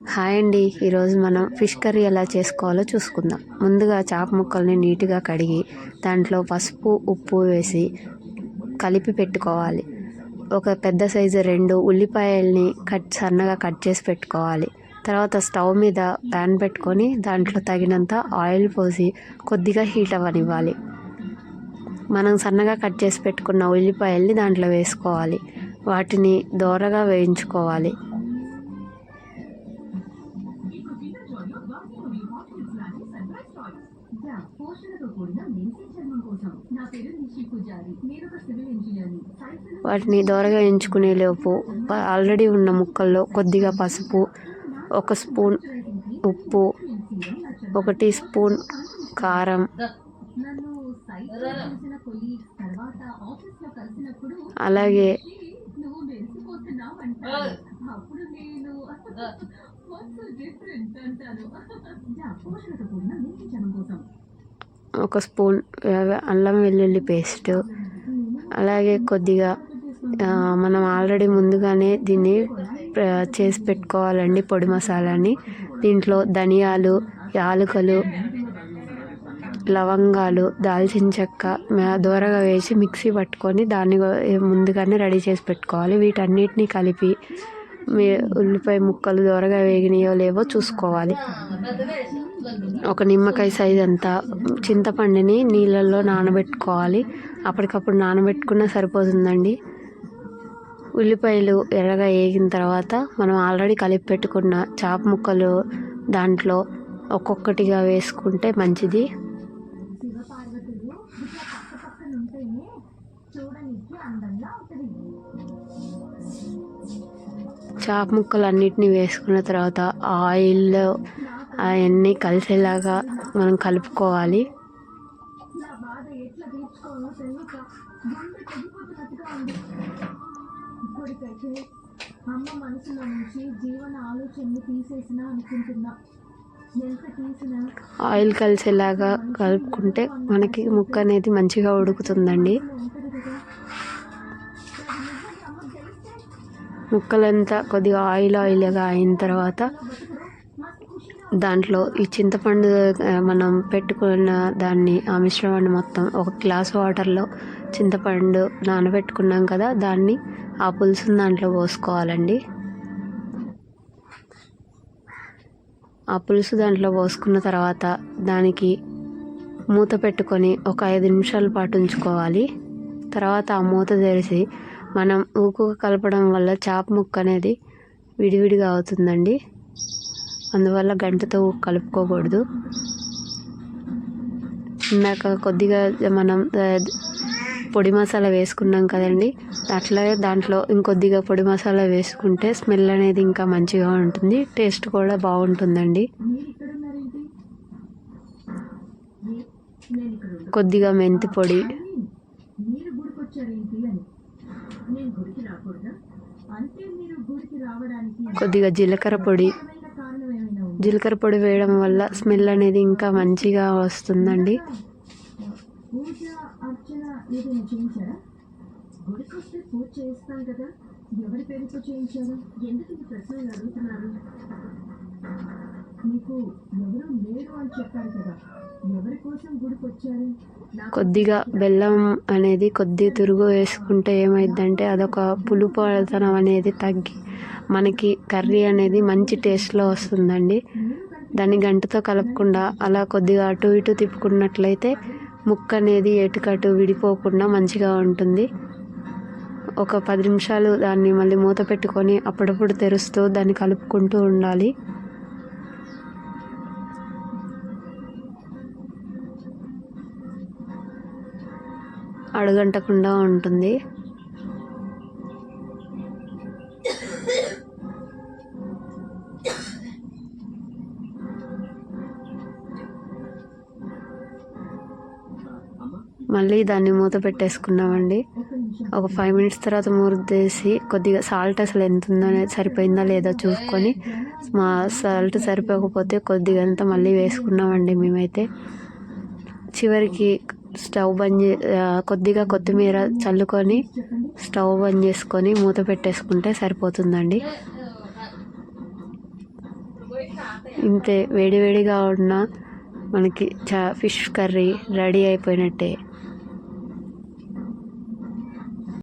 Hi అండి. ఈరోజు మనం ఫిష్ కర్రీ ఎలా చేసుకోవాలో చూసుకుందాం. ముందుగా చేప ముక్కల్ని నీట్గా కడిగి దాంట్లో పసుపు ఉప్పు వేసి కలిపి పెట్టుకోవాలి. ఒక పెద్ద సైజు 2 ఉల్లిపాయల్ని సన్నగా కట్ చేసి పెట్టుకోవాలి. తర్వాత స్టవ్ మీద ప్యాన్ పెట్టుకొని దాంట్లో తగినంత ఆయిల్ పోసి కొద్దిగా హీట్ అవ్వనివ్వాలి. మనం సన్నగా కట్ చేసి పెట్టుకున్న ఉల్లిపాయల్ని దాంట్లో వేసుకోవాలి. వాటిని దోరగా వేయించుకోవాలి. వాటిని దోరగా ఎంచుకునే లోపు ఆల్రెడీ ఉన్న ముక్కల్లో కొద్దిగా పసుపు, 1 స్పూన్ ఉప్పు, 1 టీ స్పూన్ కారం, అలాగే ఒక స్పూన్ అల్లం వెల్లుల్లి పేస్ట్, అలాగే కొద్దిగా మనం ఆల్రెడీ ముందుగానే దీన్ని చేసి పెట్టుకోవాలండి పొడి మసాలాని. దీంట్లో ధనియాలు, యాలకులు, లవంగాలు, దాల్చిన చెక్క దోరగా వేసి మిక్సీ పట్టుకొని దాన్ని ముందుగానే రెడీ చేసి పెట్టుకోవాలి. వీటన్నిటిని కలిపి ఉల్లిపాయ ముక్కలు దోరగా వేగినాయో లేవో చూసుకోవాలి. ఒక నిమ్మకాయ సైజ్ అంతా చింతపండుని నీళ్ళల్లో నానబెట్టుకోవాలి. అప్పటికప్పుడు నానబెట్టుకున్నా సరిపోతుందండి. ఉల్లిపాయలు ఎర్రగా వేగిన తర్వాత మనం ఆల్రెడీ కలిపి పెట్టుకున్న చేప ముక్కలు దాంట్లో ఒక్కొక్కటిగా వేసుకుంటే మంచిది. చేప ముక్కలు అన్నిటినీ వేసుకున్న తర్వాత ఆయిల్లో అవన్నీ కలిసేలాగా మనం కలుపుకోవాలి. ఆయిల్ కలిసేలాగా కలుపుకుంటే మనకి ముక్క అనేది మంచిగా ఉడుకుతుందండి. ముక్కలంతా కొద్దిగా ఆయిల్గా అయిన తర్వాత దాంట్లో ఈ చింతపండు మనం పెట్టుకున్న దాన్ని ఆ మిశ్రమాన్ని మొత్తం 1 గ్లాస్ వాటర్లో చింతపండు నానబెట్టుకున్నాం కదా, దాన్ని ఆ పులుసుని దాంట్లో పోసుకోవాలండి. ఆ పులుసు దాంట్లో పోసుకున్న తర్వాత దానికి మూత పెట్టుకొని ఒక 5 నిమిషాల పాటు ఉంచుకోవాలి. తర్వాత ఆ మూత తెరిచి మనం ఊకుగా కలపడం వల్ల చేప ముక్క అనేది విడివిడిగా అవుతుందండి. అందువల్ల గంటతో కలుపుకోకూడదు. ఇందాక కొద్దిగా మనం పొడి మసాలా వేసుకున్నాం కదండి, అట్లాగే దాంట్లో ఇంకొద్దిగా పొడి మసాలా వేసుకుంటే స్మెల్ అనేది ఇంకా మంచిగా ఉంటుంది, టేస్ట్ కూడా బాగుంటుందండి. కొద్దిగా మెంతి పొడి, కొద్దిగా జీలకర్ర పొడి వేయడం వల్ల స్మెల్ అనేది ఇంకా మంచిగా వస్తుందండి. కొద్దిగా బెల్లం అనేది కొద్ది తురుగు వేసుకుంటే ఏమైందంటే అదొక పులుపుతనం అనేది తగ్గి మనకి కర్రీ అనేది మంచి టేస్ట్లో వస్తుందండి. దాన్ని గంటతో కలపకుండా అలా కొద్దిగా అటు ఇటు తిప్పుకున్నట్లయితే ముక్క అనేది ఎటుకటు విడిపోకుండా మంచిగా ఉంటుంది. ఒక 10 నిమిషాలు దాన్ని మళ్ళీ మూత పెట్టుకొని అప్పుడప్పుడు తెరుస్తూ దాన్ని కలుపుకుంటూ ఉండాలి. అడుగంటకుండా ఉంటుంది. మళ్ళీ దాన్ని మూత పెట్టేసుకున్నామండి. ఒక 5 మినిట్స్ తర్వాత మూత తీసి కొద్దిగా సాల్ట్ అసలు ఎంత ఉందో సరిపోయిందా లేదా చూసుకొని, మా సాల్ట్ సరిపోకపోతే కొద్దిగా అంతా మళ్ళీ వేసుకున్నామండి మేమైతే. చివరికి స్టవ్ కొద్దిగా కొత్తిమీర చల్లుకొని స్టవ్ బంద్ చేసుకొని మూత పెట్టేసుకుంటే సరిపోతుందండి. ఇంతే, వేడివేడిగా ఉన్న మనకి ఫిష్ కర్రీ రెడీ అయిపోయినట్టే.